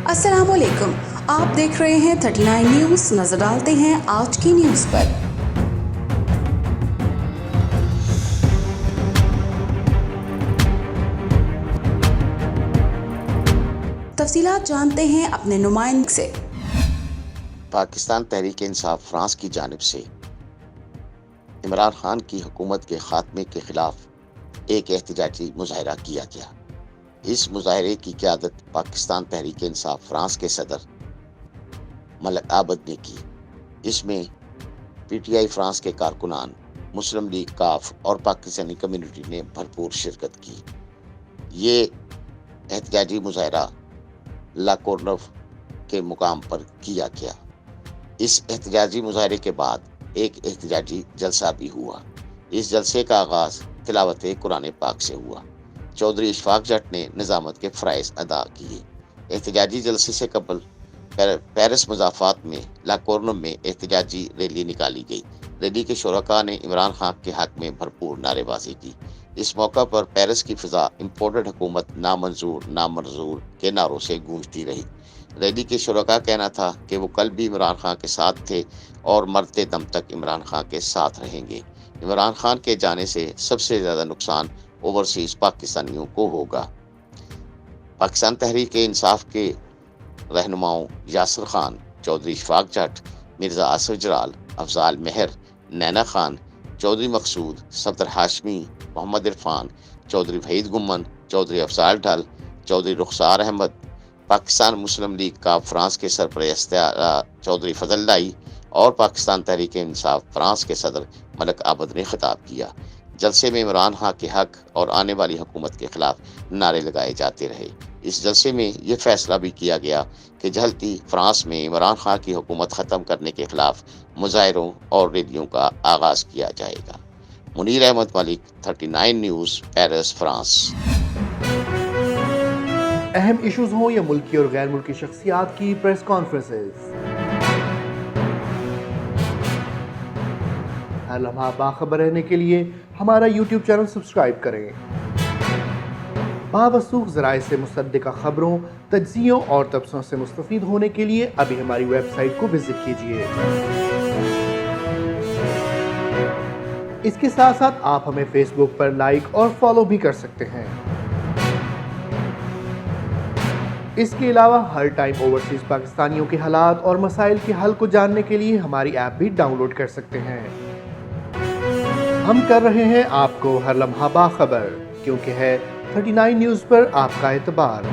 अस्सलाम वालेकुम, आप देख रहे हैं 39 न्यूज़। नजर डालते हैं आज की न्यूज़ पर। तफसीलात जानते हैं अपने नुमाइंदे से। पाकिस्तान तहरीक इंसाफ फ्रांस की जानिब से इमरान खान की हुकूमत के खात्मे के खिलाफ एक एहतजाजी मुजाहरा किया गया। इस मुजाहरे की क़यादत पाकिस्तान तहरीक इंसाफ फ्रांस के सदर मलक आबद ने की। इसमें पीटीआई फ्रांस के कारकुनान, मुस्लिम लीग काफ और पाकिस्तानी कम्युनिटी ने भरपूर शिरकत की। ये एहतजाजी मुजाहरा ला कोर्नव के मुकाम पर किया गया। इस एहतजाजी मुजाहरे के बाद एक एहतजाजी जलसा भी हुआ। इस जलसे का आगाज तिलावत कुरान पाक से हुआ। चौधरी इशफाक जट ने निजामत के फ़राइज़ अदा किए। एहतजाजी जलसे से कबल पेरिस मज़ाफ़ात में ला कोर्नव में एहतजाजी रैली निकाली गई। रैली के शुरका ने इमरान खान के हक में भरपूर नारेबाजी की। इस मौका पर पेरिस की फ़िज़ा इम्पोर्टेड हुकूमत नामंजूर नामंजूर के नारों से गूंजती रही। रैली के शुरका कहना था कि वो कल भी इमरान खान के साथ थे और मरते दम तक इमरान खान के साथ रहेंगे। इमरान खान के जाने से सबसे ज़्यादा नुकसान ओवरसीज़ पाकिस्तानियों को होगा। पाकिस्तान तहरीक इंसाफ के रहनुमाओं यासिर खान, चौधरी इशफाक जट, मिर्ज़ा आसिफ जलाल, अफजाल मेहर, नैना खान, चौधरी मकसूद, सफदर हाशमी, मोहम्मद इरफान, चौधरी वहीद गुम्मन, चौधरी अफजाल ढल, चौधरी रुखसार अहमद, पाकिस्तान मुस्लिम लीग का फ्रांस के सरपरस्त चौधरी फजल लाई और पाकिस्तान तहरीक इंसाफ फ्रांस के सदर मलक आबद ने खिताब किया। जलसे में इमरान खान के हक और आने वाली हुकूमत के खिलाफ नारे लगाए जाते रहे। इस जलसे में यह फैसला भी किया गया कि जल्दी फ्रांस में इमरान खान की हुकूमत ख़त्म करने के खिलाफ मुजाहरों और रैलियों का आगाज़ किया जाएगा। Munir Ahmad Malik, 39 news, Paris, France. अहम इश्यूज हों या मुल्की और गैर मुल्की शख्सियात की प्रेस कॉन्फ्रेंसेस, हर लम्हा बाखबर रहने के लिए हमारा यूट्यूब चैनल सब्सक्राइब करें। बावसूख ज़राए से मुसद्दिक़ा खबरों, तज्ज़ियों और तबसरों से मुस्तफ़ीद होने के लिए अभी हमारी वेबसाइट को विजिट कीजिए। इसके साथ साथ आप हमें फेसबुक पर लाइक और फॉलो भी कर सकते हैं। इसके अलावा हर टाइम ओवरसीज़ पाकिस्तानियों के हालात और मसाइल के हल को जानने के लिए हमारी ऐप भी डाउनलोड कर सकते हैं। हम कर रहे हैं आपको हर लम्हा बाखबर, क्योंकि है 39 न्यूज़ पर आपका एतबार।